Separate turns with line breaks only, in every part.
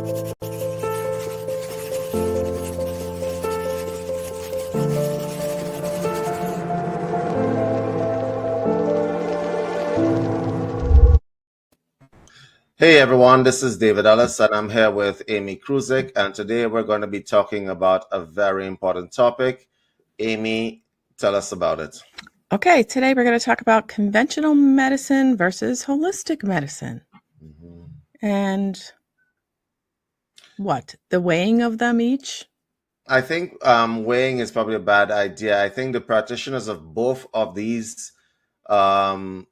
Hey everyone, this is David Ellis and I'm here with Amy Kruzik, and today we're going to be talking about a very important topic. Amy, tell us about it.
Okay, today we're going to talk about conventional medicine versus holistic medicine. And what? The weighing of them each?
I think weighing is probably a bad idea. I think the practitioners of both of these um,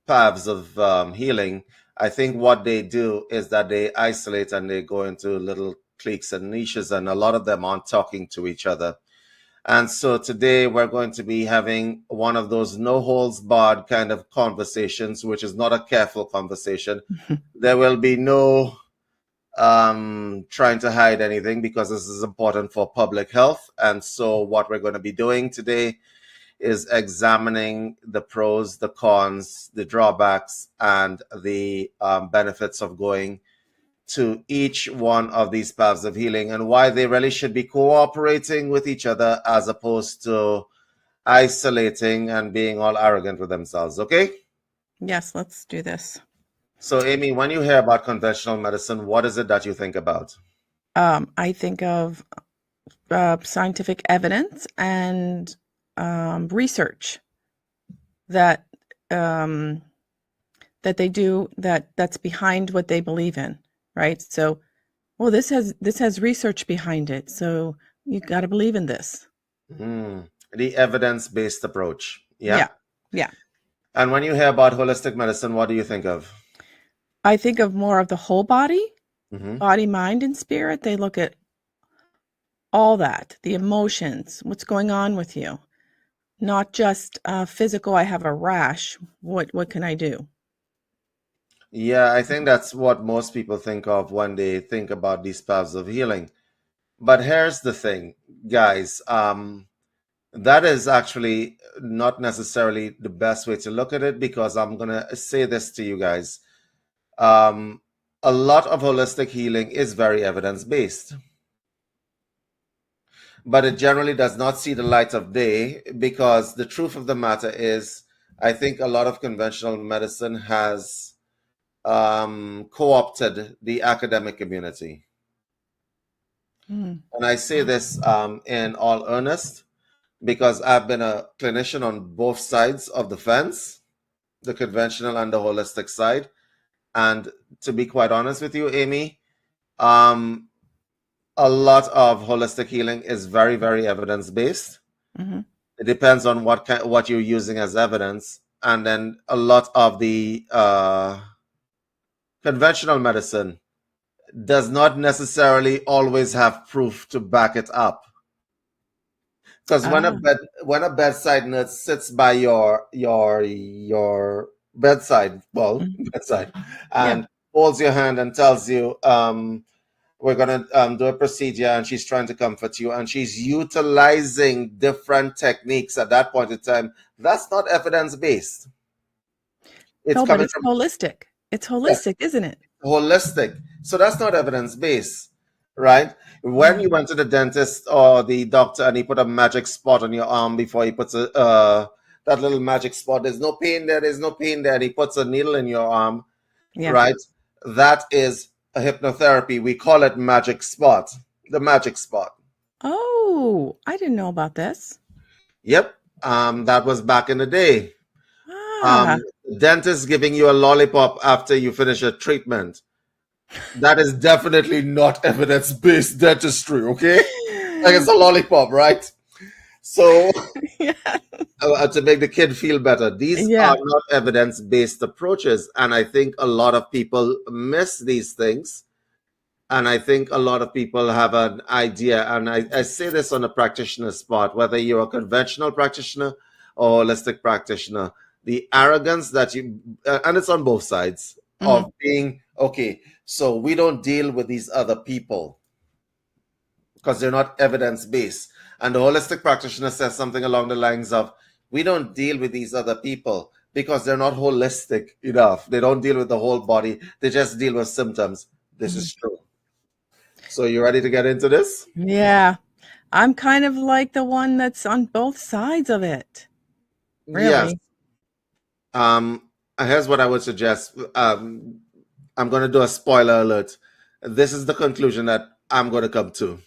paths of healing, I think what they do is that they isolate and they go into little cliques and niches, and a lot of them aren't talking to each other. And so today we're going to be having one of those no holds barred kind of conversations, which is not a careful conversation. There will be no trying to hide anything because this is important for public health. And so what we're going to be doing today is examining the pros, the cons, the drawbacks, and the benefits of going to each one of these paths of healing and why they really should be cooperating with each other as opposed to isolating and being all arrogant with themselves. Okay?
Yes, let's do this.
So, Amy, when you hear about conventional medicine, what is it that you think about?
I think of scientific evidence and research that they do that's behind what they believe in, right? So, well, this has research behind it, so you got to believe in this.
The evidence-based approach.
Yeah.
And when you hear about holistic medicine, what do you think of?
I think of more of the whole body, body, mind, and spirit. They look at all that, the emotions, what's going on with you, not just physical. I have a rash. What can I do?
Yeah, I think that's what most people think of when they think about these paths of healing. But here's the thing, guys. That is actually not necessarily the best way to look at it, because I'm going to say this to you guys. A lot of holistic healing is very evidence-based, but it generally does not see the light of day because the truth of the matter is, I think a lot of conventional medicine has co-opted the academic community. And I say this in all earnest because I've been a clinician on both sides of the fence, the conventional and the holistic side. And to be quite honest with you, Amy, a lot of holistic healing is very, very evidence-based. It depends on what you're using as evidence. And then a lot of the conventional medicine does not necessarily always have proof to back it up. Because when a bedside nurse sits by your bedside, bedside, and holds your hand and tells you, we're going to do a procedure, and she's trying to comfort you, and she's utilizing different techniques at that point in time, that's not evidence-based.
No, but it's holistic. It's holistic, isn't it?
Holistic. So that's not evidence-based, right? When you went to the dentist or the doctor and he put a magic spot on your arm before he puts that little magic spot, there's no pain there, and he puts a needle in your arm, right? That is a hypnotherapy. We call it magic spot, the magic spot.
Oh, I didn't know about this.
Yep. That was back in the day. Dentist giving you a lollipop after you finish a treatment. That is definitely not evidence-based dentistry, okay? Like, it's a lollipop, right? So, to make the kid feel better. These are not evidence-based approaches. And I think a lot of people miss these things. And I think a lot of people have an idea. And I say this on a practitioner's part, whether you're a conventional practitioner or holistic practitioner, the arrogance that you, and it's on both sides, of being, okay, so we don't deal with these other people because they're not evidence-based. And the holistic practitioner says something along the lines of, we don't deal with these other people because they're not holistic enough. They don't deal with the whole body. They just deal with symptoms. This is true. So you ready to get into this?
Yeah. I'm kind of like the one that's on both sides of it.
Yes.
Really.
Here's what I would suggest. I'm going to do a spoiler alert. This is the conclusion that I'm going to come to.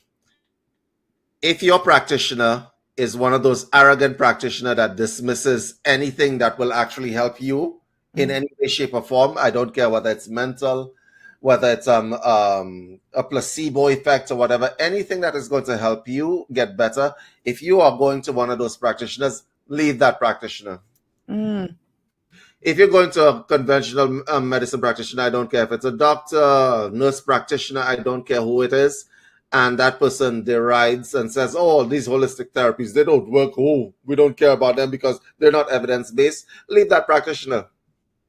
If your practitioner is one of those arrogant practitioner that dismisses anything that will actually help you in any way, shape, or form, I don't care whether it's mental, whether it's a placebo effect or whatever, anything that is going to help you get better. If you are going to one of those practitioners, leave that practitioner. If you're going to a conventional medicine practitioner, I don't care if it's a doctor, nurse practitioner, I don't care who it is, and that person derides and says, oh, these holistic therapies, they don't work. Oh, we don't care about them because they're not evidence-based. Leave that practitioner.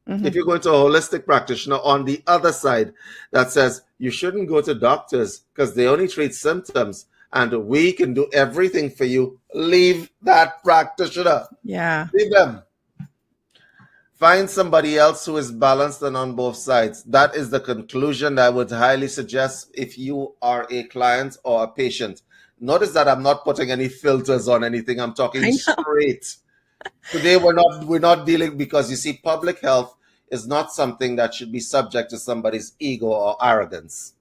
If you're going to a holistic practitioner on the other side that says you shouldn't go to doctors because they only treat symptoms and we can do everything for you, leave that practitioner.
Yeah.
Leave them. Find somebody else who is balanced and on both sides. That is the conclusion that I would highly suggest if you are a client or a patient. Notice that I'm not putting any filters on anything. I'm talking straight. Today we're not dealing, because you see, public health is not something that should be subject to somebody's ego or arrogance.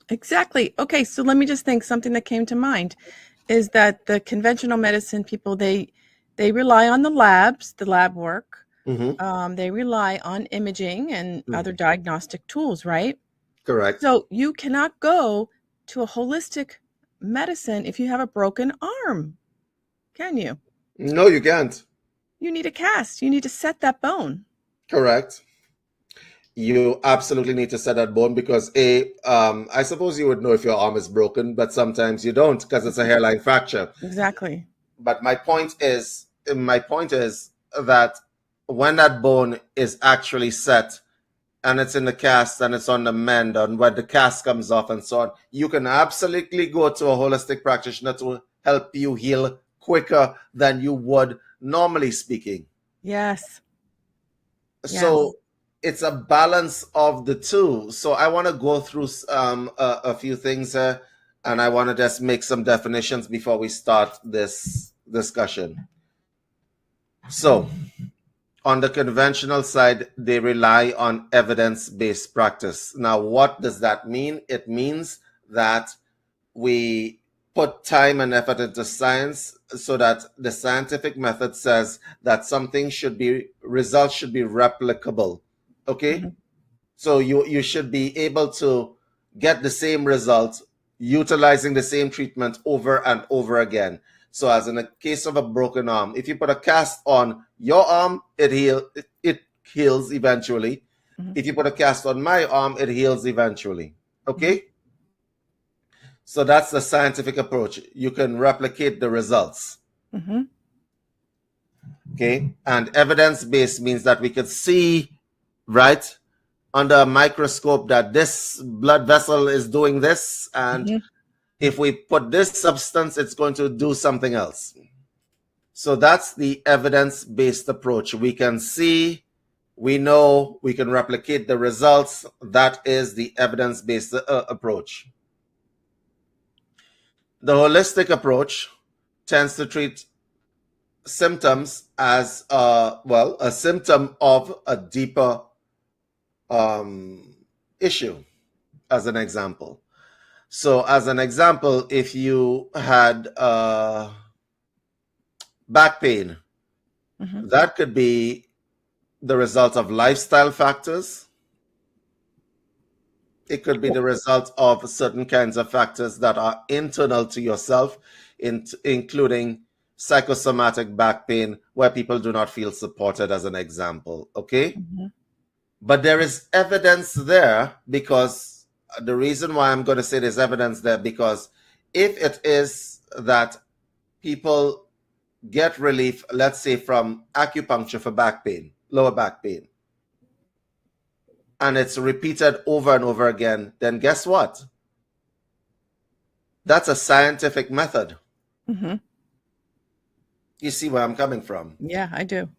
Exactly. Okay, so let me just think. Something that came to mind is that the conventional medicine people, they rely on the labs, the lab work. They rely on imaging and other diagnostic tools, right?
Correct.
So you cannot go to a holistic medicine if you have a broken arm, can you?
No, you can't.
You need a cast. You need to set that bone.
Correct. You absolutely need to set that bone because I suppose you would know if your arm is broken, but sometimes you don't because it's a hairline fracture.
Exactly.
But my point is that when that bone is actually set and it's in the cast and it's on the mend and when the cast comes off and so on, you can absolutely go to a holistic practitioner to help you heal quicker than you would normally speaking.
Yes.
So it's a balance of the two. So I want to go through a few things here, and I want to just make some definitions before we start this discussion. So on the conventional side, they rely on evidence-based practice. Now, what does that mean? It means that we put time and effort into science so that the scientific method says that results should be replicable. Okay? So you should be able to get the same result utilizing the same treatment over and over again. So as in a case of a broken arm, if you put a cast on your arm, it heals eventually. If you put a cast on my arm, it heals eventually. Okay? So that's the scientific approach. You can replicate the results. Okay? And evidence-based means that we could see, right, under a microscope that this blood vessel is doing this, and if we put this substance, it's going to do something else. So that's the evidence-based approach. We can see, we know, we can replicate the results. That is the evidence-based approach. The holistic approach tends to treat symptoms as a symptom of a deeper issue, as an example. So as an example, if you had back pain, that could be the result of lifestyle factors. It could be the result of certain kinds of factors that are internal to yourself, including psychosomatic back pain, where people do not feel supported, as an example. Okay? But there is evidence there, because the reason why I'm going to say there's evidence there, because if it is that people get relief, let's say from acupuncture for back pain, lower back pain, and it's repeated over and over again, then guess what? That's a scientific method. You see where I'm coming from?
Yeah, I do.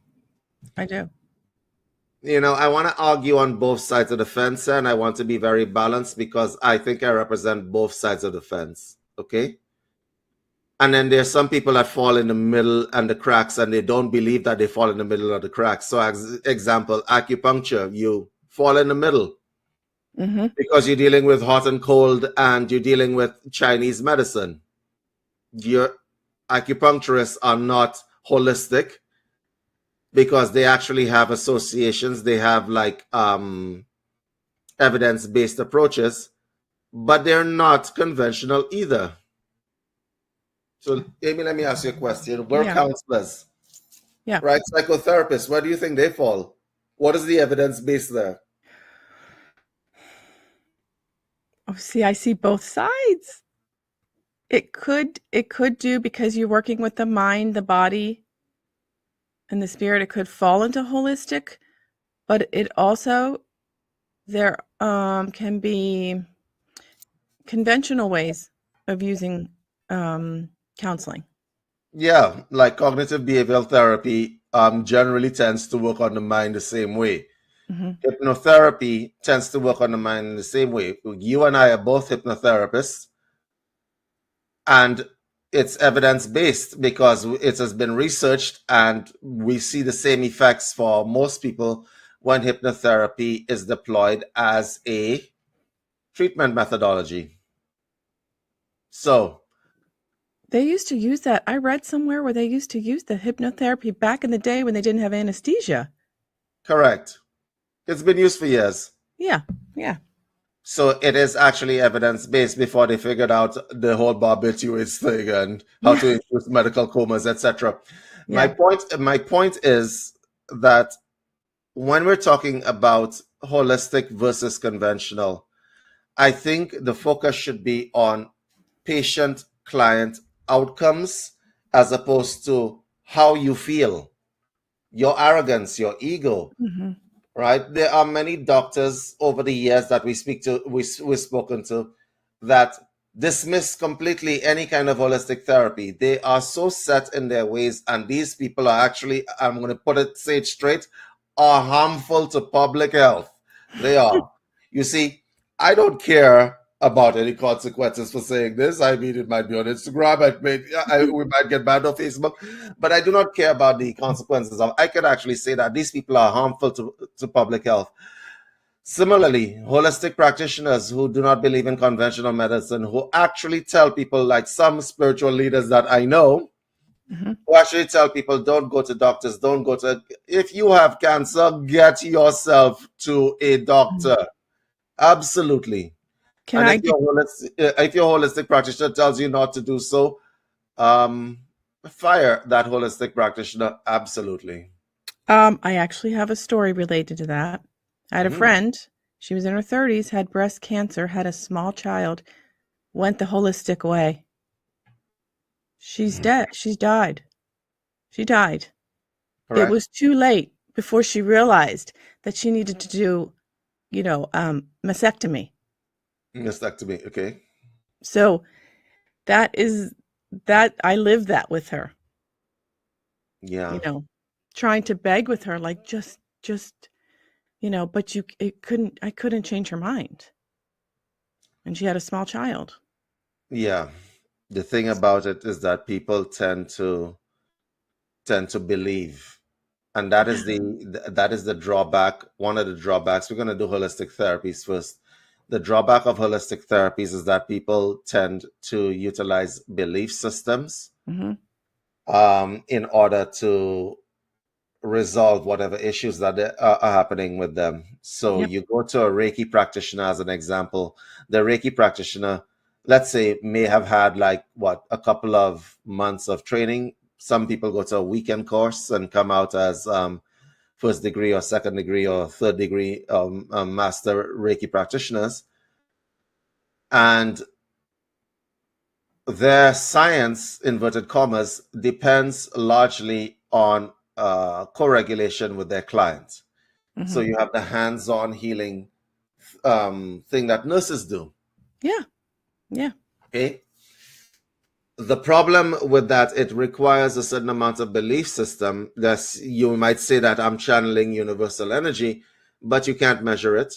I want to argue on both sides of the fence, and I want to be very balanced because I think I represent both sides of the fence. Okay. And then there's some people that fall in the middle and the cracks, and they don't believe that they fall in the middle of the cracks. So, example, acupuncture, you fall in the middle because you're dealing with hot and cold, and you're dealing with Chinese medicine. Your acupuncturists are not holistic because they actually have associations. They have like evidence-based approaches, but they're not conventional either. So, Amy, let me ask you a question. We're counselors, right? Psychotherapists, where do you think they fall? What is the evidence base there?
Oh, see, I see both sides. It could do, because you're working with the mind, the body, and the spirit. It could fall into holistic, but it also, there can be conventional ways of using counseling.
Yeah, like cognitive behavioral therapy generally tends to work on the mind the same way. Hypnotherapy tends to work on the mind in the same way. You and I are both hypnotherapists, and it's evidence-based because it has been researched, and we see the same effects for most people when hypnotherapy is deployed as a treatment methodology. So
they used to use that. I read somewhere where they used to use the hypnotherapy back in the day when they didn't have anesthesia.
Correct. It's been used for years.
Yeah.
So it is actually evidence-based before they figured out the whole barbiturates thing and how to induce medical comas, etc. My point is that when we're talking about holistic versus conventional, I think the focus should be on patient-client outcomes as opposed to how you feel, your arrogance, your ego. Right? There are many doctors over the years that we've spoken to that dismiss completely any kind of holistic therapy. They are so set in their ways, and these people are actually, I'm going to say it straight, are harmful to public health. They are. You see, I don't care about any consequences for saying this. I mean, it might be on Instagram, we might get banned on Facebook, but I do not care about the consequences of. I could actually say that these people are harmful to public health. Similarly, holistic practitioners who do not believe in conventional medicine, who actually tell people, like some spiritual leaders that I know, who actually tell people, don't go to doctors, if you have cancer, get yourself to a doctor. Absolutely. If your holistic practitioner tells you not to do so, fire that holistic practitioner. Absolutely.
I actually have a story related to that. I had a friend. She was in her 30s, had breast cancer, had a small child, went the holistic way. She's dead. She died. Correct. It was too late before she realized that she needed to do, mastectomy.
Mastectomy, okay.
So that I lived that with her.
Yeah.
Trying to beg with her, like, just, but I couldn't change her mind. And she had a small child.
Yeah. The thing about it is that people tend to believe, and that is the drawback. One of the drawbacks. We're going to do holistic therapies first. The drawback of holistic therapies is that people tend to utilize belief systems in order to resolve whatever issues that are happening with them. So you go to a Reiki practitioner, as an example. The Reiki practitioner, let's say, may have had a couple of months of training. Some people go to a weekend course and come out as first degree or second degree or third degree master Reiki practitioners. And their science, inverted commas, depends largely on co-regulation with their clients. So you have the hands-on healing thing that nurses do.
Yeah.
Okay. The problem with that, it requires a certain amount of belief system. That's, you might say that I'm channeling universal energy, but you can't measure it.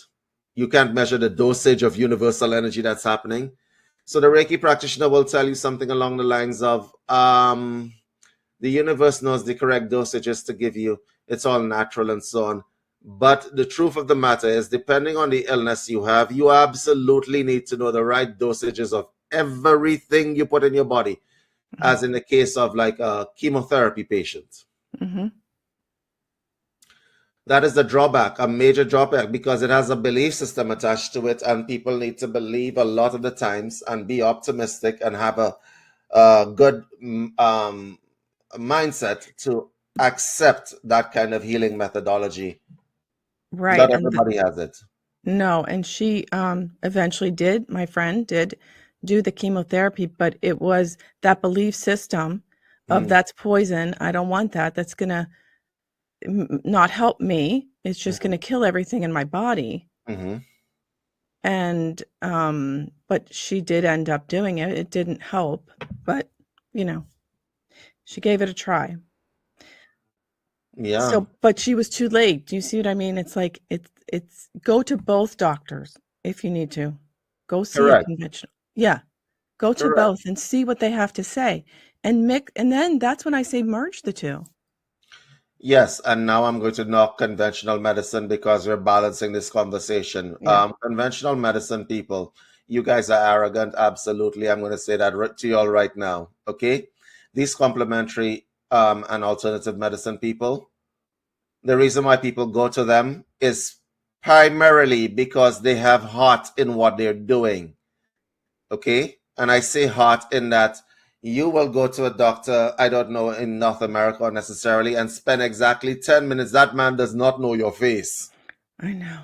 You can't measure the dosage of universal energy that's happening. So the Reiki practitioner will tell you something along the lines of, the universe knows the correct dosages to give you. It's all natural and so on. But the truth of the matter is, depending on the illness you have, you absolutely need to know the right dosages of everything you put in your body, as in the case of like a chemotherapy patient.
Mm-hmm.
That is the drawback, a major drawback, because it has a belief system attached to it, and people need to believe a lot of the times and be optimistic and have a good mindset to accept that kind of healing methodology.
Right.
Not everybody has it.
No, and she eventually did, my friend did do the chemotherapy, but it was that belief system of that's poison. I don't want that. That's going to not help me. It's just going to kill everything in my body. And but she did end up doing it. It didn't help, but she gave it a try.
Yeah.
So, but she was too late. Do you see what I mean? It's like it's go to both doctors if you need to. Go see a
Correct.
conventional. Yeah. Go to
Correct.
both and see what they have to say. And then that's when I say merge the two.
Yes, and now I'm going to knock conventional medicine because we're balancing this conversation.
Yeah.
Conventional medicine people, you guys are arrogant. Absolutely. I'm going to say that to you all right now. Okay. These complementary and alternative medicine people, the reason why people go to them is primarily because they have heart in what they're doing. Okay. And I say heart in that you will go to a doctor, I don't know, in North America necessarily, and spend exactly 10 minutes. That man does not know your face.
I know.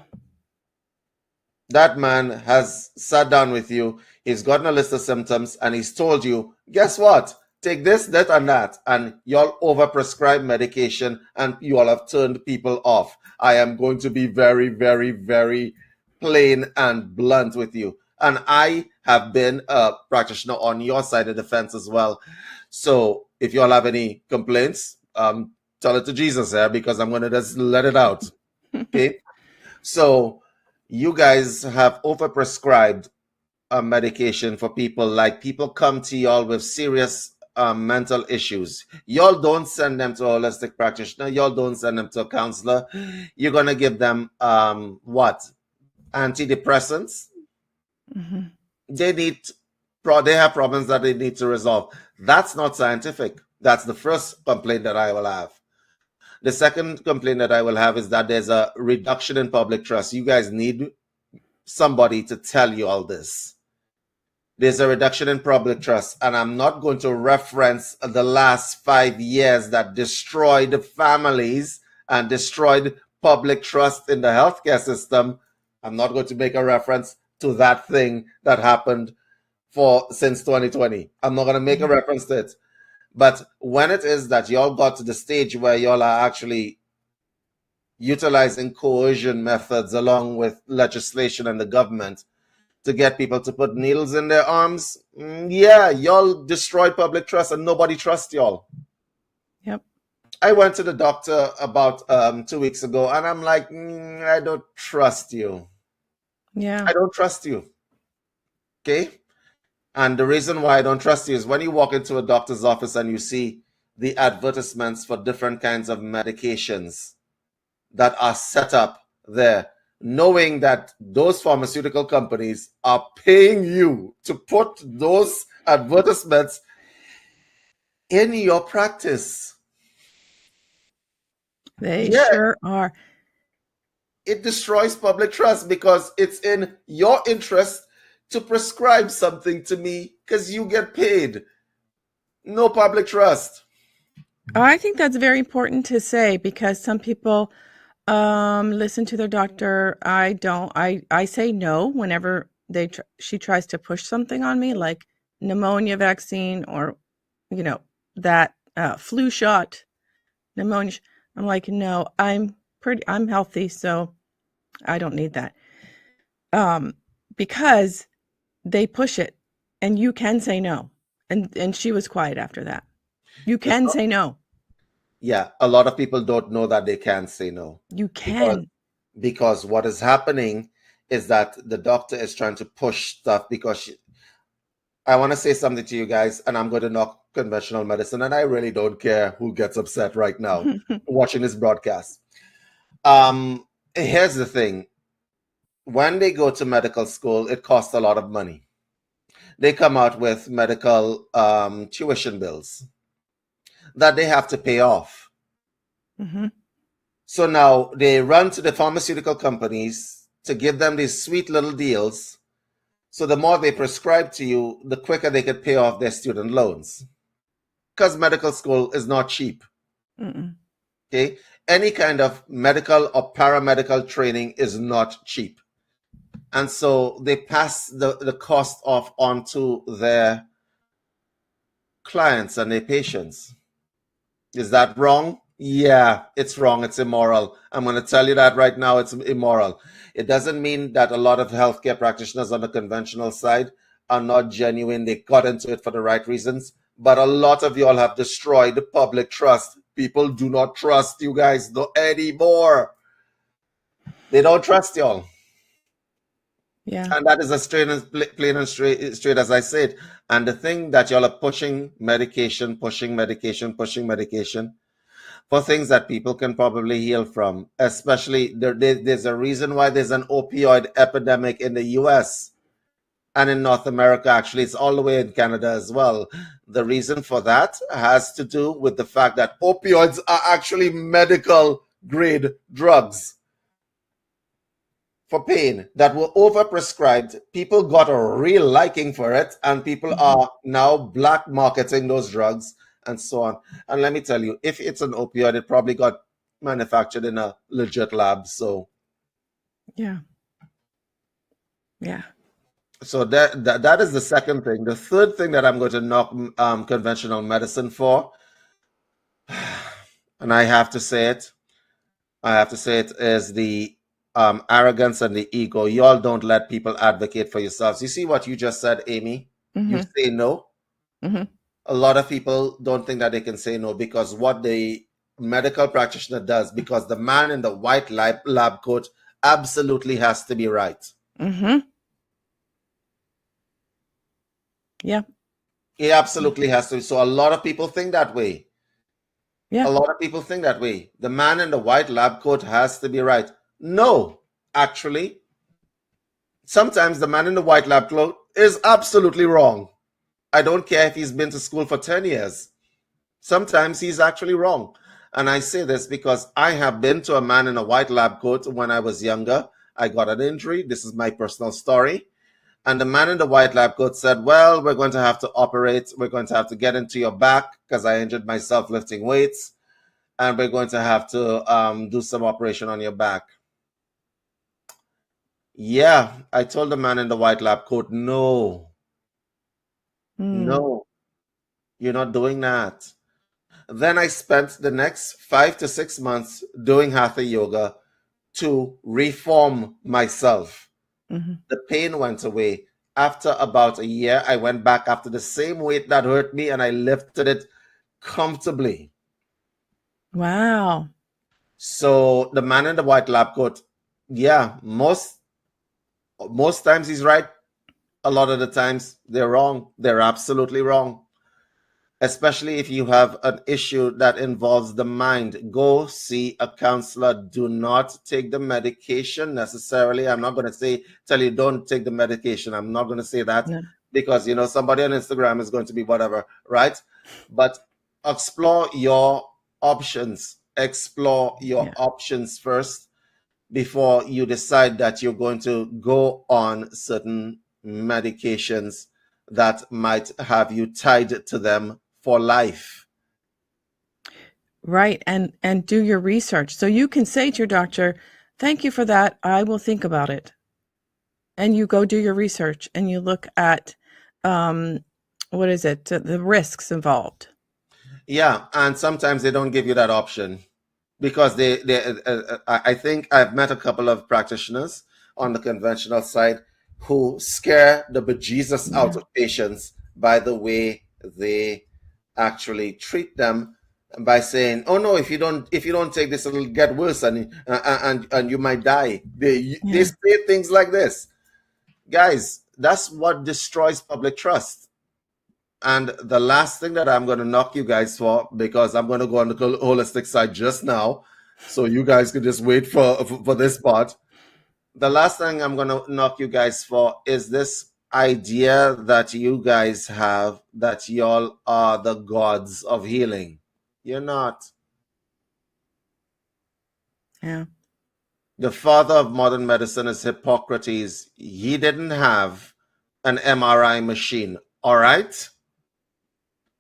That man has sat down with you, he's gotten a list of symptoms, and he's told you, guess what? Take this, that, and that. And y'all overprescribe medication and you all have turned people off. I am going to be very, very, very plain and blunt with you. And I have been a practitioner on your side of the fence as well. So if you all have any complaints, tell it to Jesus here, because I'm going to just let it out. Okay. So you guys have overprescribed medication for people. Like, people come to y'all with serious mental issues. Y'all don't send them to a holistic practitioner. Y'all don't send them to a counselor. You're going to give them what? Antidepressants. They have problems that they need to resolve. That's not scientific. That's the first complaint that I will have. The second complaint that I will have is that there's a reduction in public trust. You guys need somebody to tell you all this. There's a reduction in public trust, and I'm not going to reference the last 5 years that destroyed families and destroyed public trust in the healthcare system. I'm not going to make a reference to that thing that happened since 2020. I'm not going to make a reference to it. But when it is that y'all got to the stage where y'all are actually utilizing coercion methods along with legislation and the government to get people to put needles in their arms, yeah, y'all destroyed public trust and nobody trusts y'all.
Yep.
I went to the doctor about 2 weeks ago and I'm like, I don't trust you.
Yeah.
I don't trust you. Okay. And the reason why I don't trust you is when you walk into a doctor's office and you see the advertisements for different kinds of medications that are set up there, knowing that those pharmaceutical companies are paying you to put those advertisements in your practice.
They sure are.
It destroys public trust because it's in your interest to prescribe something to me because you get paid. No public trust.
I think that's very important to say, because some people listen to their doctor. I don't. I say no whenever she tries to push something on me, like pneumonia vaccine or that flu shot, pneumonia. I'm like, no, I'm healthy, so I don't need that. Because they push it, and you can say no. And she was quiet after that. You can say no.
Yeah, a lot of people don't know that they can say no.
You
because
can.
because what is happening is that the doctor is trying to push stuff because I want to say something to you guys, and I'm going to knock conventional medicine, and I really don't care who gets upset right now watching this broadcast. Here's the thing. When they go to medical school, it costs a lot of money. They come out with medical tuition bills that they have to pay off.
Mm-hmm.
So now they run to the pharmaceutical companies to give them these sweet little deals. So the more they prescribe to you, the quicker they could pay off their student loans. Because medical school is not cheap.
Mm-mm.
Okay? Any kind of medical or paramedical training is not cheap. And so they pass the cost off onto their clients and their patients. Is that wrong? Yeah, it's wrong. It's immoral. I'm going to tell you that right now. It's immoral. It doesn't mean that a lot of healthcare practitioners on the conventional side are not genuine. They got into it for the right reasons. But a lot of y'all have destroyed the public trust. People do not trust you guys anymore. They don't trust y'all.
Yeah.
And that is as plain and straight as I said. And the thing that y'all are pushing medication for things that people can probably heal from, especially there's a reason why there's an opioid epidemic in the US and in North America. Actually, it's all the way in Canada as well. The reason for that has to do with the fact that opioids are actually medical grade drugs for pain that were overprescribed. People got a real liking for it, and people are now black marketing those drugs and so on. And let me tell you, if it's an opioid, it probably got manufactured in a legit lab. So
yeah.
So that is the second thing. The third thing that I'm going to knock conventional medicine for, and I have to say it, is the arrogance and the ego. Y'all don't let people advocate for yourselves. You see what you just said, Amy? You say no. A lot of people don't think that they can say no because what the medical practitioner does, because the man in the white lab coat absolutely has to be right.
Yeah.
He absolutely has to. So a lot of people think that way.
Yeah.
A lot of people think that way. The man in the white lab coat has to be right. No, actually, sometimes the man in the white lab coat is absolutely wrong. I don't care if he's been to school for 10 years. Sometimes he's actually wrong. And I say this because I have been to a man in a white lab coat when I was younger. I got an injury. This is my personal story. And the man in the white lab coat said, well, we're going to have to operate. We're going to have to get into your back because I injured myself lifting weights. And we're going to have to do some operation on your back. Yeah, I told the man in the white lab coat, no, no, you're not doing that. Then I spent the next 5 to 6 months doing hatha yoga to reform myself. The pain went away. After about a year, I went back after the same weight that hurt me and I lifted it comfortably.
Wow.
So the man in the white lab coat, yeah, most times he's right. A lot of the times they're wrong. They're absolutely wrong. Especially if you have an issue that involves the mind, go see a counselor. Do not take the medication necessarily. I'm not going to tell you don't take the medication. I'm not going to say that because, somebody on Instagram is going to be whatever, right? But explore your options. Explore your options first before you decide that you're going to go on certain medications that might have you tied to them for life.
Right. And do your research. So you can say to your doctor, thank you for that. I will think about it. And you go do your research and you look at, what is it? The risks involved.
Yeah. And sometimes they don't give you that option because I think I've met a couple of practitioners on the conventional side who scare the bejesus out of patients by the way they actually treat them by saying, "Oh no, if you don't take this, it'll get worse, and you might die." They say things like this, guys. That's what destroys public trust. And the last thing that I'm going to knock you guys for, because I'm going to go on the holistic side just now, so you guys can just wait for this part. The last thing I'm going to knock you guys for is this idea that you guys have that y'all are the gods of healing. You're not.
Yeah.
The father of modern medicine is Hippocrates. He didn't have an MRI machine, all right?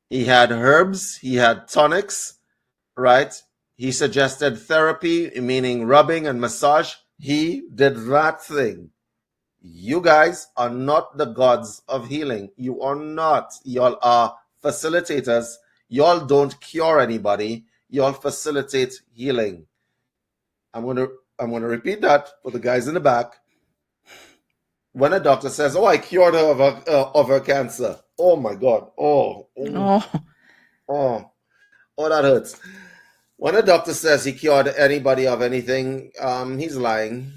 He had herbs, he had tonics, right? He suggested therapy, meaning rubbing and massage. He did that thing. You guys are not the gods of healing. You are not. Y'all are facilitators. Y'all don't cure anybody. Y'all facilitate healing. I'm gonna repeat that for the guys in the back. When a doctor says, "Oh, I cured her of her cancer," oh my God, oh, that hurts. When a doctor says he cured anybody of anything, he's lying.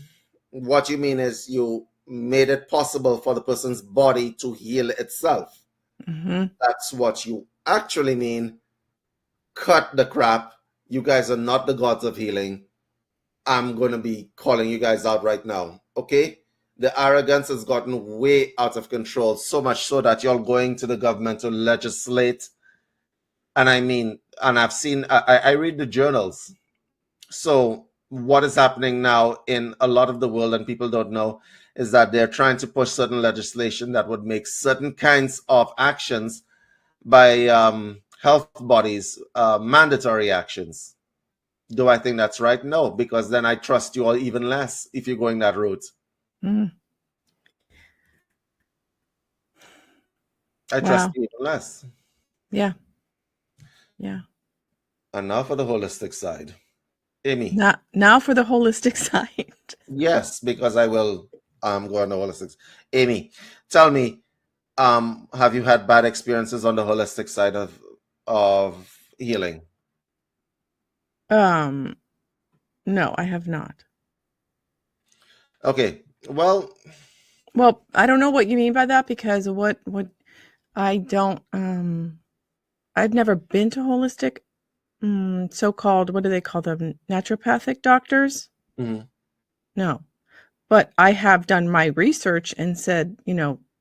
What you mean is you made it possible for the person's body to heal itself. That's what you actually mean. Cut the crap. You guys are not the gods of healing. I'm going to be calling you guys out right now, okay? The arrogance has gotten way out of control, so much so that you're going to the government to legislate. And I mean, and I've seen, I read the journals. So what is happening now in a lot of the world, and people don't know, is that they're trying to push certain legislation that would make certain kinds of actions by health bodies mandatory actions. Do I think that's right? No, because then I trust you all even less if you're going that route. I trust you even less.
Yeah.
And now for the holistic side. Amy.
Now for the holistic side.
Yes, because I will go on the holistics. Amy, tell me, have you had bad experiences on the holistic side of healing?
No, I have not.
Okay. Well,
I don't know what you mean by that, because what I don't I've never been to holistic so-called, what do they call them, naturopathic doctors? No. But I have done my research and said,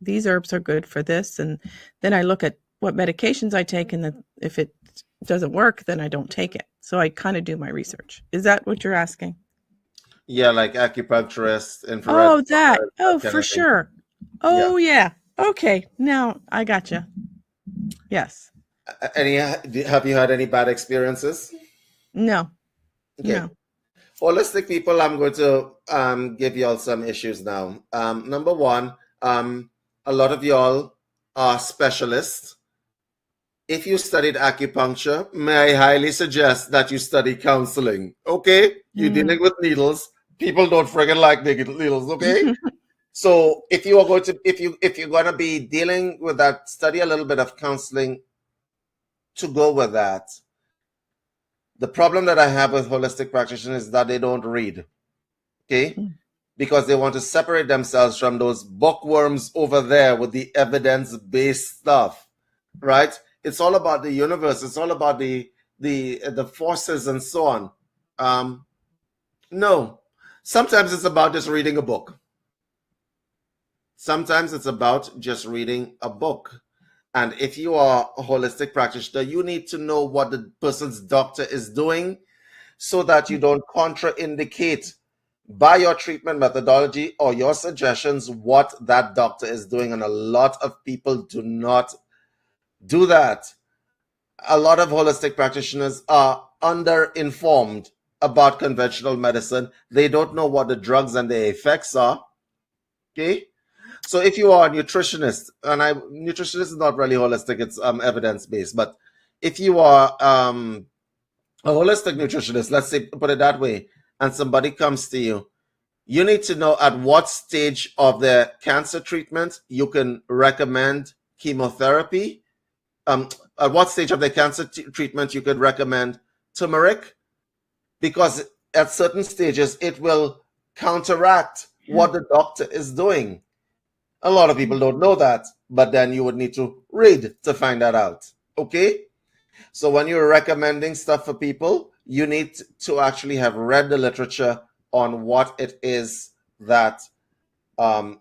these herbs are good for this, and then I look at what medications I take, and if it doesn't work, then I don't take it. So I kind of do my research. Is that what you're asking?
Yeah, like acupuncturist, infrared.
Oh, that. Oh, for sure. Oh, yeah. Okay. Now I gotcha. Yes.
Have you had any bad experiences?
No.
Okay.
No.
Holistic people, I'm going to give y'all some issues now. Number one, a lot of y'all are specialists. If you studied acupuncture, may I highly suggest that you study counseling. Okay? You're dealing with needles. People don't friggin' like needles, okay? So if you're gonna be dealing with that, study a little bit of counseling to go with that. The problem that I have with holistic practitioners is that they don't read. Okay? Because they want to separate themselves from those bookworms over there with the evidence-based stuff. Right? It's all about the universe. It's all about the forces and so on. No. Sometimes it's about just reading a book. Sometimes it's about just reading a book. And if you are a holistic practitioner, you need to know what the person's doctor is doing so that you don't contraindicate by your treatment methodology or your suggestions what that doctor is doing. And a lot of people do not do that. A lot of holistic practitioners are underinformed about conventional medicine. They don't know what the drugs and their effects are. Okay? So if you are a nutritionist, and nutritionist is not really holistic, it's evidence-based, but if you are a holistic nutritionist, let's say, put it that way, and somebody comes to you, you need to know at what stage of the cancer treatment you can recommend chemotherapy at what stage of the cancer treatment you could recommend turmeric, because at certain stages it will counteract what the doctor is doing. A lot of people don't know that, but then you would need to read to find that out. Okay? So when you're recommending stuff for people, you need to actually have read the literature on what it is that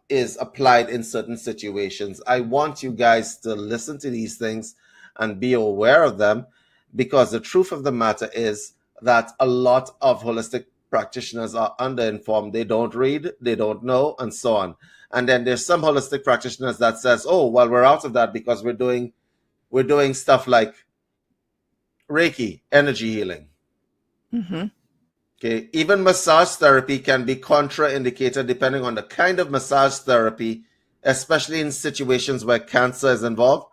is applied in certain situations. I want you guys to listen to these things and be aware of them, because the truth of the matter is that a lot of holistic practitioners are underinformed. They don't read, they don't know, and so on. And then there's some holistic practitioners that says, "Oh, well, we're out of that because we're doing stuff like Reiki, energy healing."
Mm-hmm.
Okay, even massage therapy can be contraindicated depending on the kind of massage therapy, especially in situations where cancer is involved.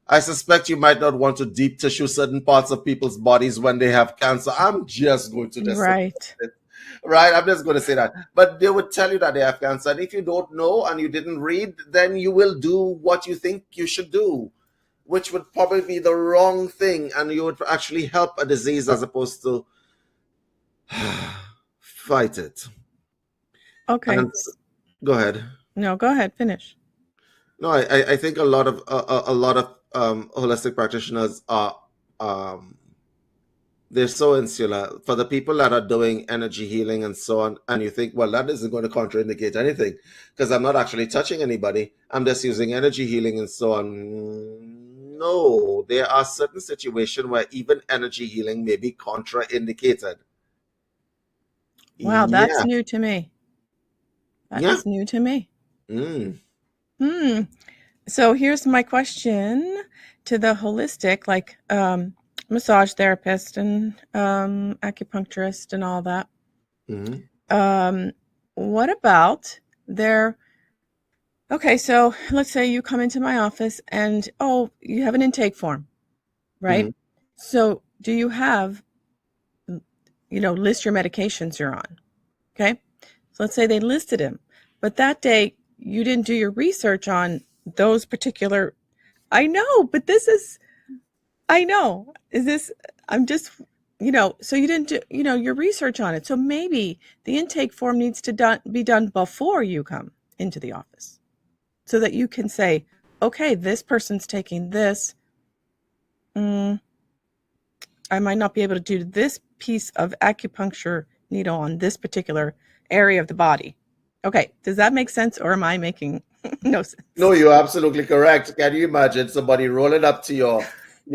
I suspect you might not want to deep tissue certain parts of people's bodies when they have cancer. I'm just going to just
Right.
right. I'm just going to say that. But they would tell you that they have cancer. And if you don't know and you didn't read, then you will do what you think you should do, which would probably be the wrong thing. And you would actually help a disease as opposed to fight it.
Okay.
And go ahead.
No, go ahead. Finish.
No, I think a lot of holistic practitioners are they're so insular. For the people that are doing energy healing and so on, and you think, well, that isn't going to contraindicate anything because I'm not actually touching anybody. I'm just using energy healing and so on. No, there are certain situations where even energy healing may be contraindicated.
Wow, that's
Yeah.
new to me. That is new to me. So here's my question to the holistic, like massage therapist and acupuncturist and all that. What about their... Okay, so let's say you come into my office and, oh, you have an intake form, right? So do you have, list your medications you're on? Okay. So let's say they listed him, but that day you didn't do your research on those particular... I know, but I'm just, so you didn't do, your research on it. So maybe the intake form needs to be done before you come into the office so that you can say, okay, this person's taking this. I might not be able to do this piece of acupuncture needle on this particular area of the body. Okay, does that make sense, or am I making no sense?
No, you're absolutely correct. Can you imagine somebody rolling up to your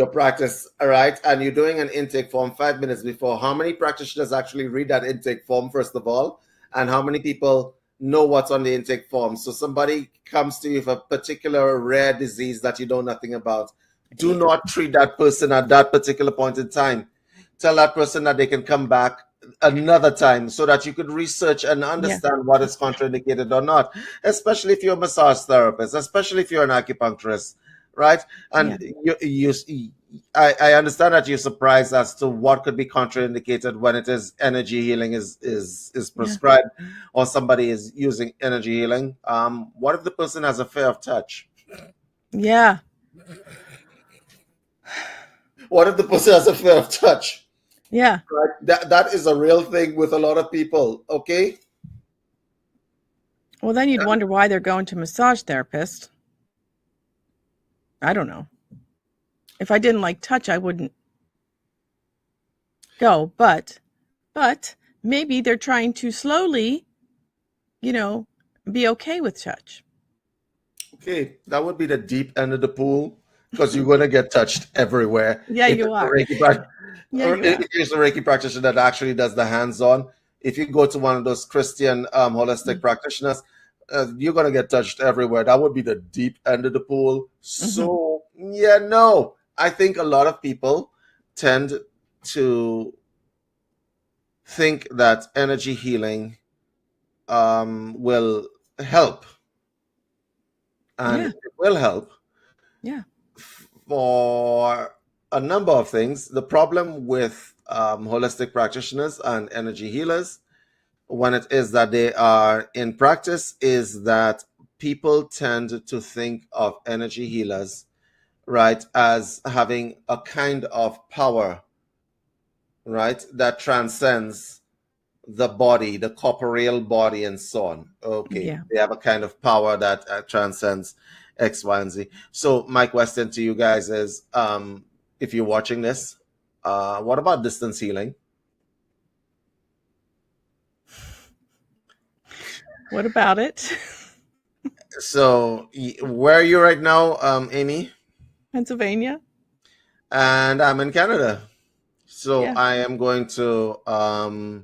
practice, all right, and you're doing an intake form 5 minutes before? How many practitioners actually read that intake form, first of all, and how many people know what's on the intake form? So somebody comes to you with a particular rare disease that you know nothing about. Do not treat that person at that particular point in time. Tell that person that they can come back another time so that you could research and understand what is contraindicated or not, especially if you're a massage therapist, especially if you're an acupuncturist, right? And I understand that you're surprised as to what could be contraindicated when it is energy healing is prescribed or somebody is using energy healing. What if the person has a fear of touch?
Yeah.
What if the person has a fear of touch?
Yeah.
Right? That is a real thing with a lot of people, okay?
Well, then you'd wonder why they're going to massage therapist. I don't know. If I didn't like touch, I wouldn't go. But maybe they're trying to slowly, be okay with touch.
Okay, that would be the deep end of the pool because you're going to get touched everywhere.
Yeah, you are.
If it's a Reiki practitioner that actually does the hands-on, if you go to one of those Christian holistic practitioners, you're going to get touched everywhere. That would be the deep end of the pool. So, no. I think a lot of people tend to think that energy healing will help. And it will help for a number of things. The problem with holistic practitioners and energy healers, when it is that they are in practice, is that people tend to think of energy healers right, as having a kind of power, right, that transcends the body, the corporeal body, and so on. Okay,
Yeah.
they have a kind of power that transcends X, Y, and Z. So my question to you guys is, if you're watching this, what about distance healing?
What about it?
So where are you right now, Amy?
Pennsylvania?
And I'm in Canada. So
Yeah.
I am going to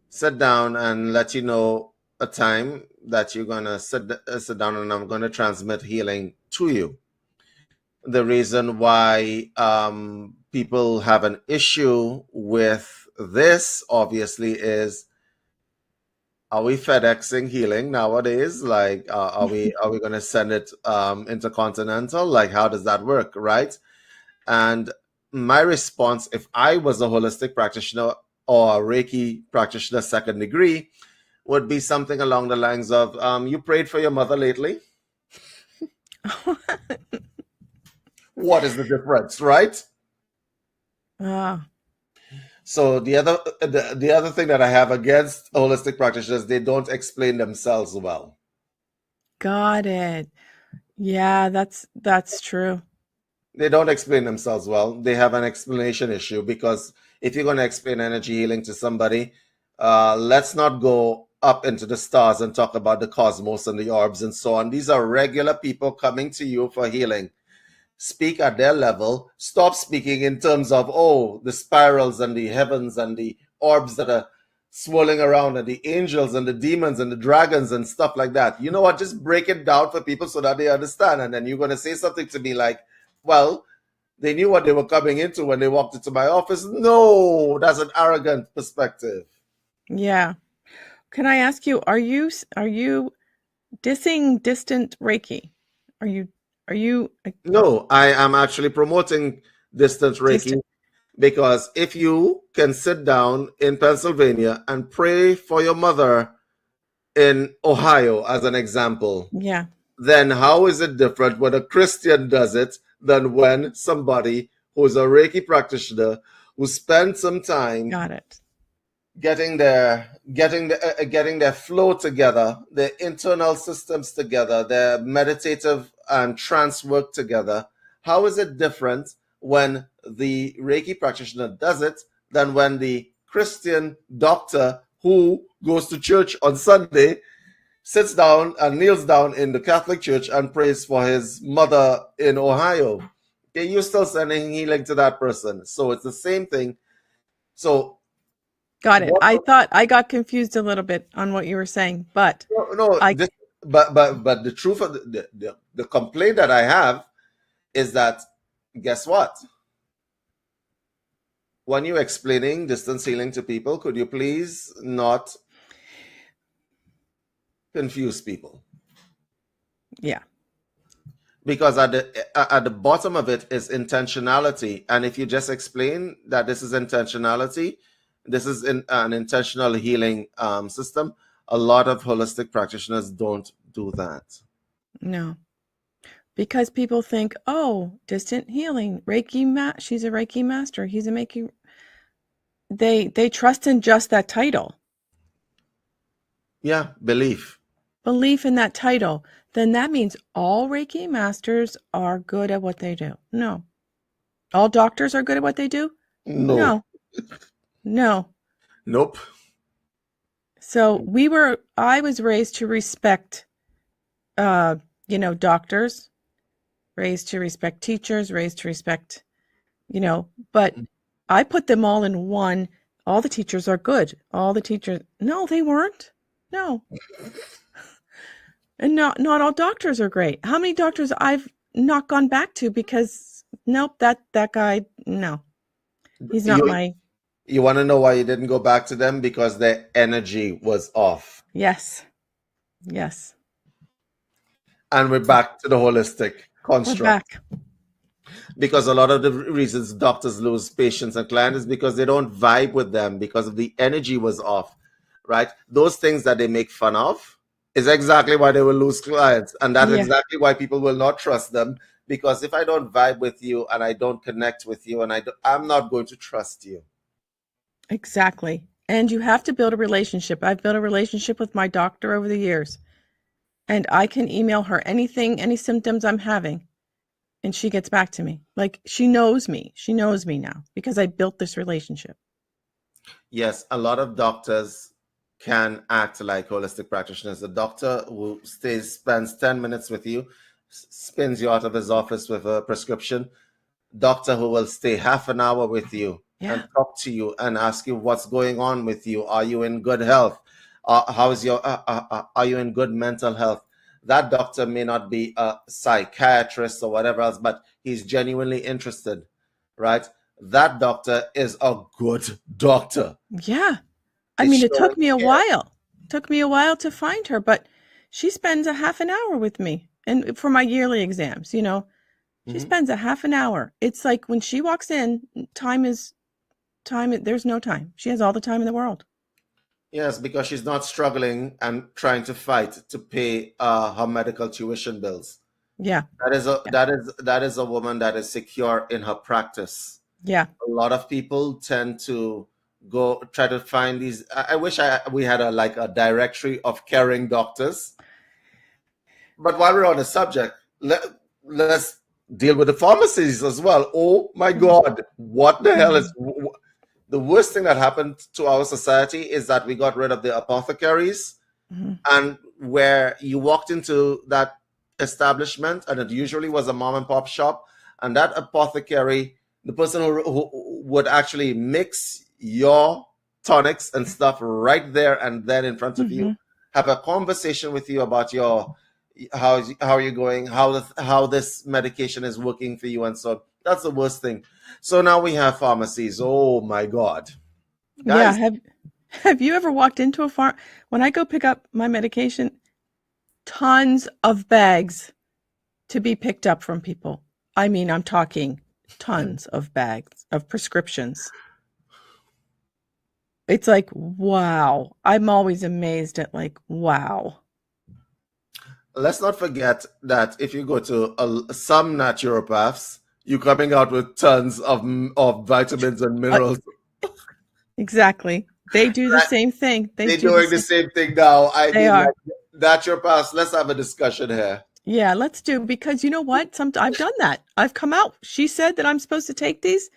sit down and let you know a time that you're gonna sit down, and I'm gonna transmit healing to you. The reason why people have an issue with this, obviously, is, are we FedExing healing nowadays? Like, are we gonna send it intercontinental? Like, how does that work, right? And my response, if I was a holistic practitioner or a Reiki practitioner second degree, would be something along the lines of, you prayed for your mother lately? What is the difference, right?
Ah,
So the other thing that I have against holistic practitioners, they don't explain themselves well.
got it. Yeah, that's true.
They don't explain themselves well. They have an explanation issue, because if you're going to explain energy healing to somebody, let's not go up into the stars and talk about the cosmos and the orbs and so on. These are regular people coming to you for healing. Speak at their level. Stop speaking in terms of, oh, the spirals and the heavens and the orbs that are swirling around and the angels and the demons and the dragons and stuff like that. You know what? Just break it down for people so that they understand. And then you're going to say something to me like, well, they knew what they were coming into when they walked into my office. No, that's an arrogant perspective.
Yeah. Can I ask you, are you dissing distant Reiki? Are you
No, I am actually promoting distance Reiki,
distant?
because if you can sit down in Pennsylvania and pray for your mother in Ohio, as an example,
Yeah,
then how is it different when a Christian does it than when somebody who's a Reiki practitioner who spent some time
got it.
getting their flow together, their internal systems together, their meditative and trance work together? How is it different when the Reiki practitioner does it than when the Christian doctor who goes to church on Sunday sits down and kneels down in the Catholic Church and prays for his mother in Ohio? Okay, you're still sending healing to that person. So it's the same thing. So
Got it.
what
I thought I got confused a little bit on what you were saying, but
no,
I
this, but the truth of the complaint that I have is that, guess what? When you're explaining distance healing to people, could you please not confuse people?
yeah.
Because at the bottom of it is intentionality, and if you just explain that this is intentionality, this is an intentional healing system, a lot of holistic practitioners don't do that.
No. Because people think, "Oh, distant healing, she's a Reiki master. He's a Reiki." They trust in just that title.
Yeah, belief.
Belief in that title. Then that means all Reiki masters are good at what they do. No. All doctors are good at what they do?
No.
No. No.
Nope.
So I was raised to respect doctors, raised to respect teachers, raised to respect, but I put them all in one. All the teachers are good. All the teachers, no, they weren't. No. And not all doctors are great. How many doctors I've not gone back to because nope, that guy, no. He's not
You
my
you want to know why you didn't go back to them? Because their energy was off.
yes. Yes.
And we're back to the holistic
We're
construct.
back.
Because a lot of the reasons doctors lose patients and clients is because they don't vibe with them, because of the energy was off, right? Those things that they make fun of is exactly why they will lose clients. And that's
Yeah.
exactly why people will not trust them, because if I don't vibe with you and I don't connect with you, and I'm not going to trust you.
Exactly. And you have to build a relationship. I've built a relationship with my doctor over the years, and I can email her anything, any symptoms I'm having, and she gets back to me. Like, she knows me. She knows me now because I built this relationship.
Yes, a lot of doctors can act like holistic practitioners. A doctor who spends 10 minutes with you, spins you out of his office with a prescription. Doctor who will stay half an hour with you and
Yeah.
talk to you and ask you what's going on with you. Are you in good health? Are you in good mental health? That doctor may not be a psychiatrist or whatever else, but he's genuinely interested, right? That doctor is a good doctor.
Yeah. I
It's
mean, it
showing
took me a
care.
while. It took me a while to find her, but she spends a half an hour with me. And for my yearly exams, she
Mhm.
spends a half an hour. It's like when she walks in, there's no time. She has all the time in the world.
Yes, because she's not struggling and trying to fight to pay her medical tuition bills.
Yeah. Yeah.
That is a woman that is secure in her practice.
Yeah.
A lot of people tend to go try to find these. I wish we had a directory of caring doctors. But while we're on the subject, let's deal with the pharmacies as well. Oh my God, what the hell is the worst thing that happened to our society is that we got rid of the apothecaries,
Mm-hmm.
and where you walked into that establishment, and it usually was a mom and pop shop, and that apothecary, the person who would actually mix your tonics and stuff right there and then in front of
Mm-hmm.
you, have a conversation with you about your how are you going, how this medication is working for you, and so that's the worst thing. So now we have pharmacies. Oh my God,
Yeah.
guys.
Have you ever walked into a farm? When I go pick up my medication, tons of bags to be picked up from people. I mean, I'm talking tons of bags of prescriptions. It's like, wow. I'm always amazed at like, wow.
Let's not forget that if you go to some naturopaths, you're coming out with tons of vitamins and
Uh,
minerals.
exactly. They do the
Right?
same thing. They
They're
do the
doing the
same.
same thing now. I
They
mean,
are.
like naturopaths. Let's have a discussion here.
Yeah, let's do because you know what? I've done that. I've come out. She said that I'm supposed to take these.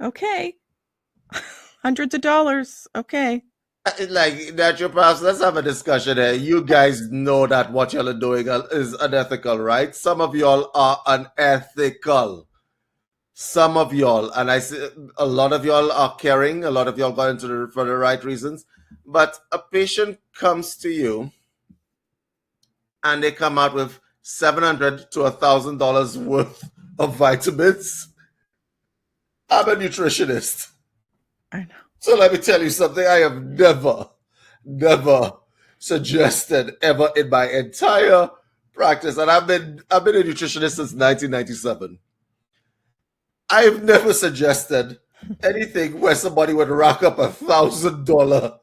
Okay. Hundreds of dollars. Okay.
Like naturopaths, let's have a discussion here. You guys know that what y'all are doing is unethical, right? Some of y'all are unethical. Some of y'all, and I see a lot of y'all are caring, a lot of y'all got into for the right reasons, but a patient comes to you and they come out with $700 to $1,000 worth of vitamins. I'm a nutritionist,
I know.
so let me tell you something. I have never suggested ever in my entire practice, and I've been a nutritionist since 1997. I've never suggested anything where somebody would rack up $1,000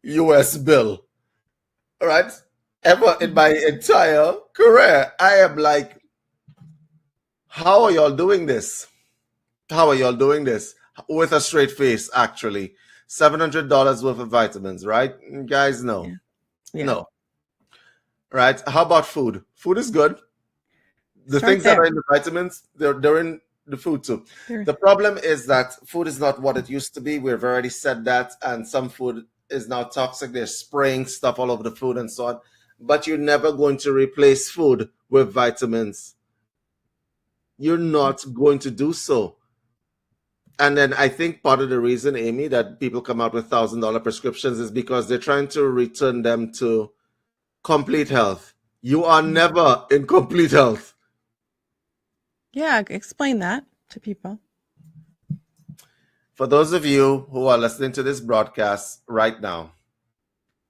US bill. All right. Ever in my entire career. I am like, how are y'all doing this? How are y'all doing this? With a straight face, actually. $700 worth of vitamins, right? Guys, no.
Yeah. Yeah.
No. Right? How about food? Food is good. The
Start
things that are
there.
in the vitamins, they're in the food too.
There.
The problem is that food is not what it used to be. We've already said that, and some food is now toxic. They're spraying stuff all over the food and so on. But you're never going to replace food with vitamins. You're not going to do so. And then I think part of the reason, Amy, that people come out with $1,000 prescriptions is because they're trying to return them to complete health. You are never in complete health.
Yeah, explain that to people.
For those of you who are listening to this broadcast right now,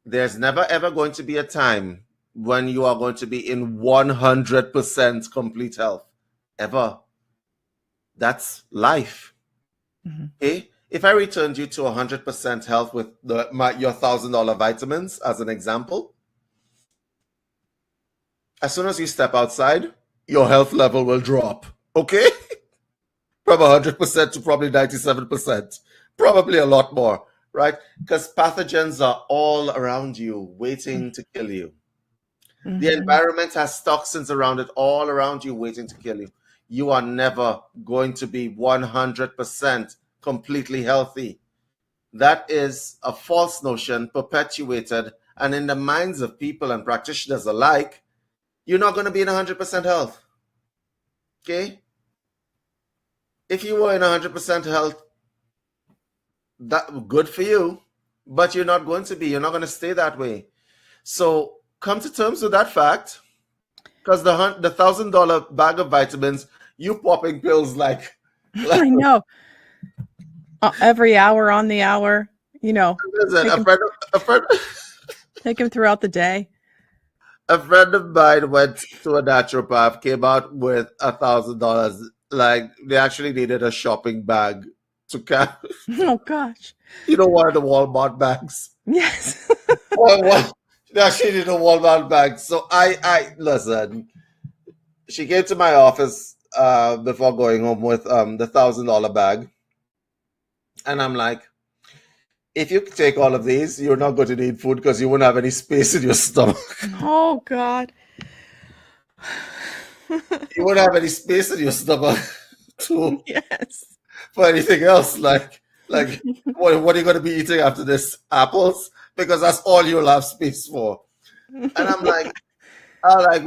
there's never ever going to be a time when you are going to be in 100% complete health. Ever. That's life.
Mm-hmm.
Okay? If I returned you to 100% health with your $1,000 vitamins, as an example, as soon as you step outside, your health level will drop. Okay? From 100% to probably 97%. Probably a lot more, right? Because pathogens are all around you, waiting to kill you. The environment has toxins around it, all around you, waiting to kill you. You are never going to be 100% completely healthy. That is a false notion perpetuated, and in the minds of people and practitioners alike, you're not going to be in 100% health. Okay? If you were in 100% health, that good for you, but you're not going to be. You're not going to stay that way. So come to terms with that fact, because the $1,000 bag of vitamins, you popping pills like
I know. Every hour on the hour,
listen,
take them throughout the day.
A friend of mine went to a naturopath, came out with $1,000. Like they actually needed a shopping bag to carry.
Oh gosh.
One of the Walmart bags.
Yes.
Well, they actually needed a Walmart bag. So I listen. She came to my office before going home with the $1,000 bag, and I'm like, if you take all of these, you're not going to need food because you won't have any space in your stomach.
Oh God.
You won't have any space in your stomach to
Yes.
for anything else. Like what are you going to be eating after this? Apples? Because that's all you'll have space for. And I'm like,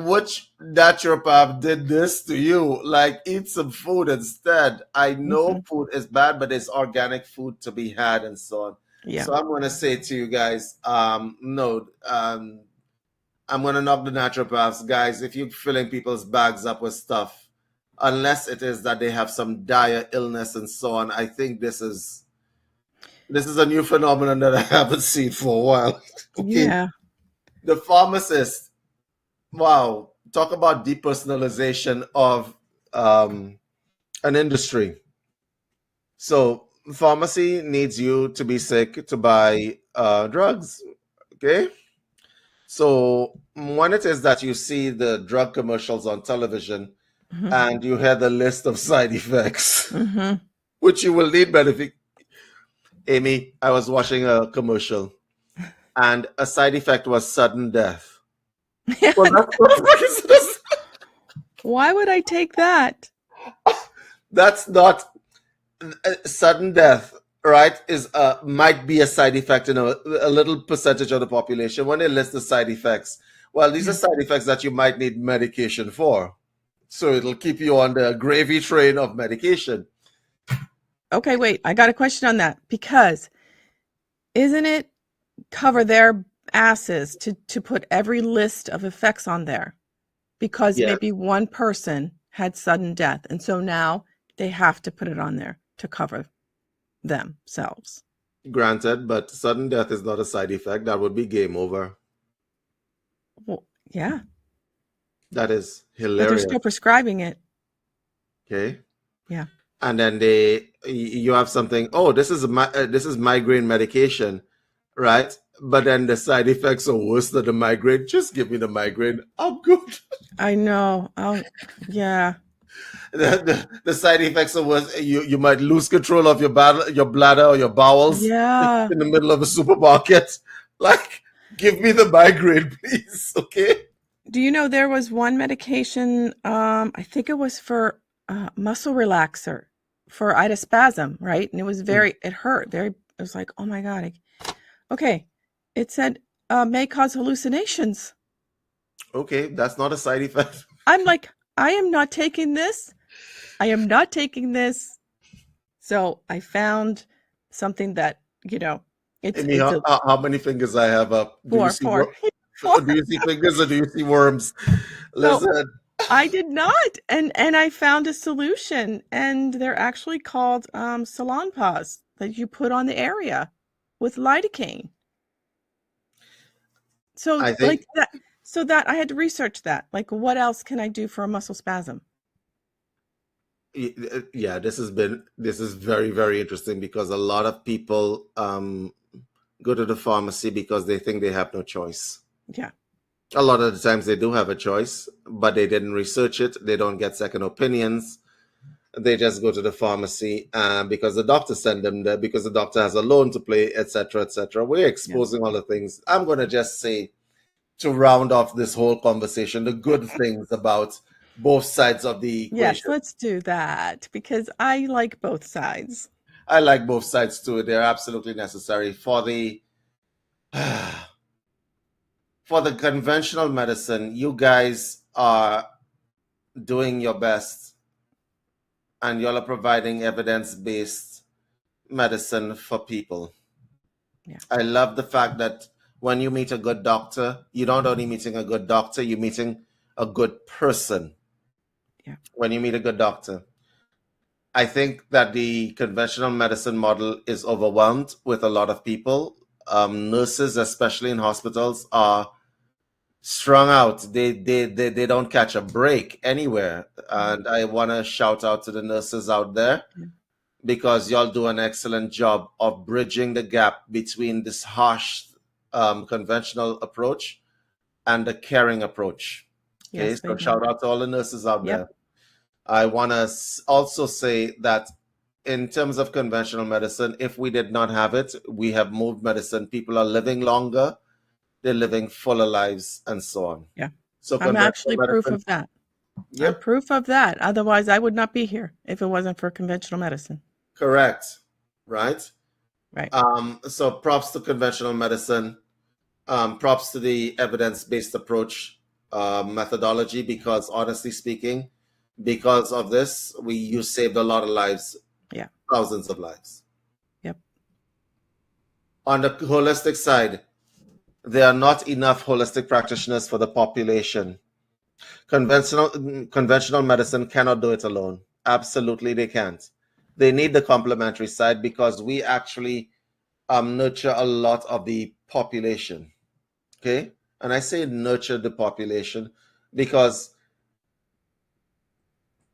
which naturopath did this to you? Like, eat some food instead. I know food is bad, but there's organic food to be had and so on.
Yeah.
So I'm going to say to you guys, no, I'm going to knock the naturopaths. Guys, if you're filling people's bags up with stuff, unless it is that they have some dire illness and so on, I think this is a new phenomenon that I haven't seen for a while. Okay.
Yeah.
The pharmacist, wow, talk about depersonalization of an industry. So pharmacy needs you to be sick to buy drugs. Okay. So when it is that you see the drug commercials on television and you hear the list of side effects, which you will need benefit. Amy, I was watching a commercial and a side effect was sudden death. Well, that's
why would I take that?
That's not sudden death, right? Is might be a side effect in a little percentage of the population. When they list the side effects, well, these are side effects that you might need medication for. So it'll keep you on the gravy train of medication.
Okay, wait. I got a question on that, because isn't it cover their asses to put every list of effects on there? Because maybe one person had sudden death, and so now they have to put it on there to cover themselves.
Granted, but sudden death is not a side effect. That would be game over.
Well, yeah.
That is hilarious.
But they're still prescribing it.
Okay.
Yeah.
And then you have something. Oh, this is migraine medication, right? But then the side effects are worse than the migraine. Just give me the migraine. I'm good.
I know. Yeah.
The side effects are worse. You might lose control of your bladder or your bowels.
Yeah.
In the middle of a supermarket. Like, give me the migraine, please. Okay.
Do you know there was one medication? I think it was for muscle relaxer for idaspasm, right? And it was it hurt. It was like, oh my God. Okay. It said may cause hallucinations.
Okay, that's not a side effect.
I'm like, I am not taking this. I am not taking this. So I found something that,
how many fingers I have up?
Four.
Do you see fingers or do you see worms? Listen.
No, I did not. And I found a solution, and they're actually called Salonpas that you put on the area with lidocaine. So I think, like that, I had to research that. Like, what else can I do for a muscle spasm?
Yeah, this is very, very interesting, because a lot of people go to the pharmacy because they think they have no choice.
Yeah.
A lot of the times they do have a choice, but they didn't research it. They don't get second opinions. They just go to the pharmacy because the doctor sent them there, because the doctor has a loan to pay, etc., etc. We're
Yeah.
exposing all the things. I'm going to just say, to round off this whole conversation, the good things about both sides of the
Yes,
equation.
let's do that because I like both sides.
I like both sides too. They're absolutely necessary for the for the conventional medicine. You guys are doing your best, and y'all are providing evidence-based medicine for people.
Yeah.
I love the fact that when you meet a good doctor, you're not only meeting a good doctor, you're meeting a good person.
Yeah.
When you meet a good doctor, I think that the conventional medicine model is overwhelmed with a lot of people. Nurses, especially in hospitals, are strung out. They don't catch a break anywhere. And I want to shout out to the nurses out there,
Yeah.
because y'all do an excellent job of bridging the gap between this harsh conventional approach and the caring approach. Okay,
Yes,
so
they do.
shout out to all the nurses out
Yep.
there. I want to also say that in terms of conventional medicine, if we did not have it, we have moved medicine. People are living longer, they're living fuller lives, and so on.
Yeah.
So
I'm
conventional
actually proof
medicine,
of that. I'm
yep,
proof of that. Otherwise, I would not be here if it wasn't for conventional medicine.
correct, right?
Right.
So props to conventional medicine. Props to the evidence-based approach methodology, because honestly speaking, because of this, you saved a lot of lives,
Yeah.
thousands of lives.
Yep.
On the holistic side, there are not enough holistic practitioners for the population. Conventional medicine cannot do it alone. Absolutely, they can't. They need the complementary side, because we actually nurture a lot of the population. Okay, and I say nurture the population because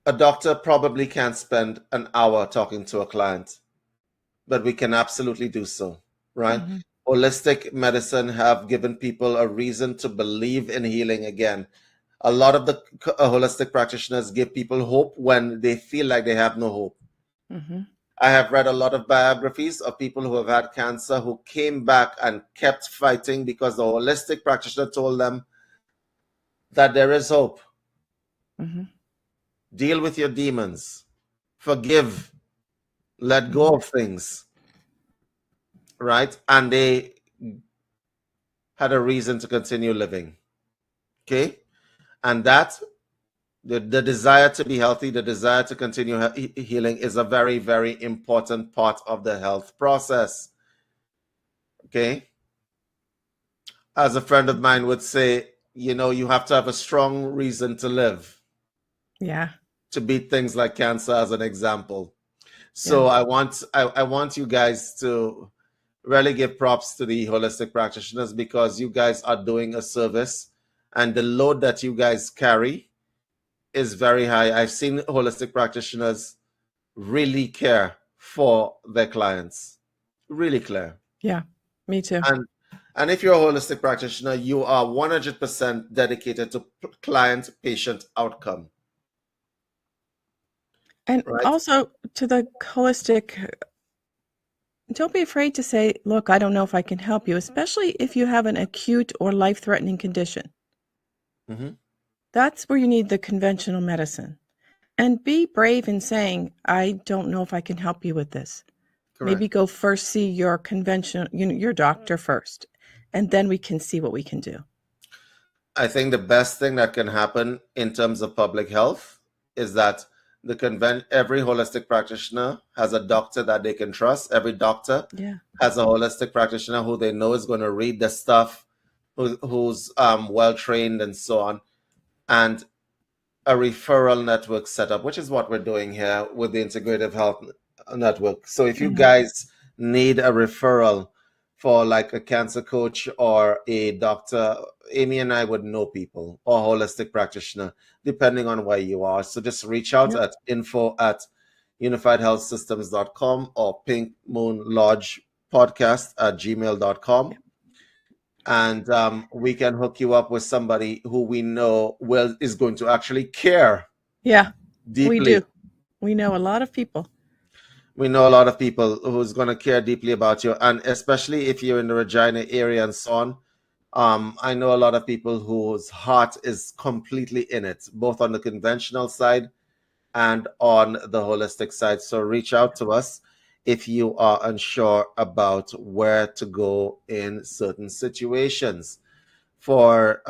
a doctor probably can't spend an hour talking to a client, but we can absolutely do so, right?
Mm-hmm.
Holistic medicine have given people a reason to believe in healing again. A lot of the holistic practitioners give people hope when they feel like they have no hope.
Mm-hmm.
I have read a lot of biographies of people who have had cancer who came back and kept fighting because the holistic practitioner told them that there is hope.
Mm-hmm.
Deal with your demons, forgive, let go
Mm-hmm.
of things, right? And they had a reason to continue living. Okay, and that the desire to be healthy, the desire to continue healing is a very, very important part of the health process. Okay, as a friend of mine would say, you have to have a strong reason to live,
Yeah.
to beat things like cancer, as an example.
Yeah.
So I want you guys to really give props to the holistic practitioners, because you guys are doing a service, and the load that you guys carry is very high. I've seen holistic practitioners really care for their clients, really care.
Yeah. Me too.
And if you're a holistic practitioner, you are 100% dedicated to client patient outcome,
And
right?
also to the holistic, don't be afraid to say, look, I don't know if I can help you, especially if you have an acute or life-threatening condition.
Mm-hmm.
That's where you need the conventional medicine. And be brave in saying, I don't know if I can help you with this.
Correct.
Maybe go first see your conventional, your doctor first, and then we can see what we can do.
I think the best thing that can happen in terms of public health is that every holistic practitioner has a doctor that they can trust. Every doctor
Yeah.
has a holistic practitioner who they know is going to read the stuff, who's well trained, and so on. And a referral network setup, which is what we're doing here with the Integrative Health Network. So if you
Mm-hmm.
guys need a referral for like a cancer coach or a doctor, Amy and I would know people, or holistic practitioner, depending on where you are. So just reach out
Yep.
at info@unifiedhealthsystems.com or Pink Moon Lodge podcast at gmail.com.
Yep.
and we can hook you up with somebody who we know is going to actually care
Yeah, we
deeply.
do. We know a lot of people.
We know a lot of people who's going to care deeply about you, and especially if you're in the Regina area and so on. I know a lot of people whose heart is completely in it, both on the conventional side and on the holistic side. So reach out to us if you are unsure about where to go in certain situations. For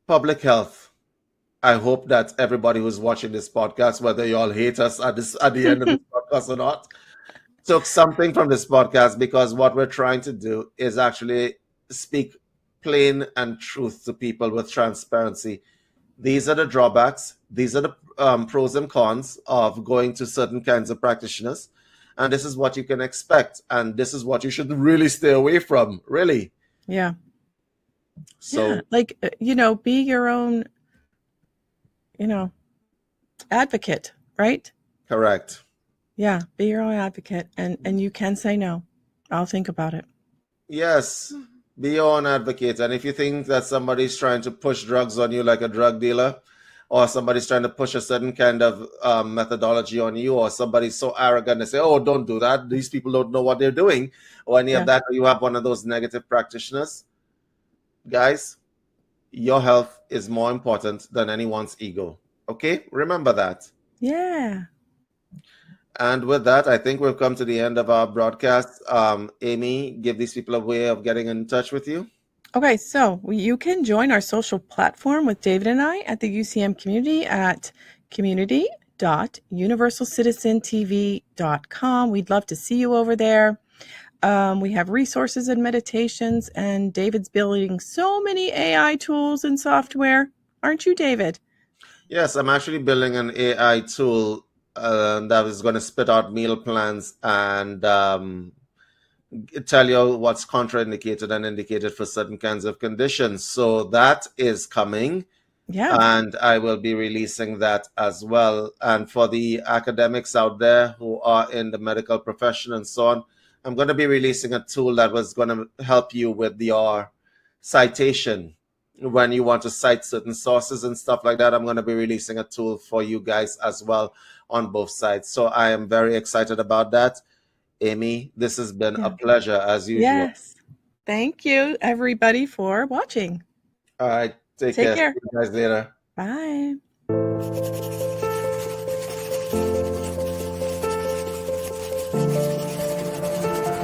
public health, I hope that everybody who's watching this podcast, whether you all hate us at the end of this podcast or not, took something from this podcast, because what we're trying to do is actually speak plain and truth to people with transparency. These are the drawbacks. These are the pros and cons of going to certain kinds of practitioners. And this is what you can expect. And this is what you should really stay away from, really.
Yeah.
So,
like, be your own, advocate, right?
correct.
Yeah, be your own advocate, and you can say no. I'll think about it.
Yes, be your own advocate. And if you think that somebody's trying to push drugs on you like a drug dealer, or somebody's trying to push a certain kind of methodology on you, or somebody's so arrogant and say, oh, don't do that, these people don't know what they're doing, or any of
Yeah.
that, or you have one of those negative practitioners, guys, your health is more important than anyone's ego. Okay? Remember that.
Yeah.
And with that, I think we've come to the end of our broadcast. Amy, give these people a way of getting in touch with you.
Okay, so you can join our social platform with David and I at the UCM community at community.universalcitizentv.com. We'd love to see you over there. We have resources and meditations, and David's building so many AI tools and software. Aren't you, David?
Yes, I'm actually building an AI tool that is going to spit out meal plans and tell you what's contraindicated and indicated for certain kinds of conditions. So that is coming.
Yeah.
And I will be releasing that as well. And for the academics out there who are in the medical profession and so on, I'm going to be releasing a tool that was going to help you with your citation when you want to cite certain sources and stuff like that. I'm going to be releasing a tool for you guys as well on both sides. So I am very excited about that. Amy, this has been a pleasure as usual.
Yes. Thank you, everybody, for watching.
All right. Take
Take
care. See
care.
you guys later.
Bye.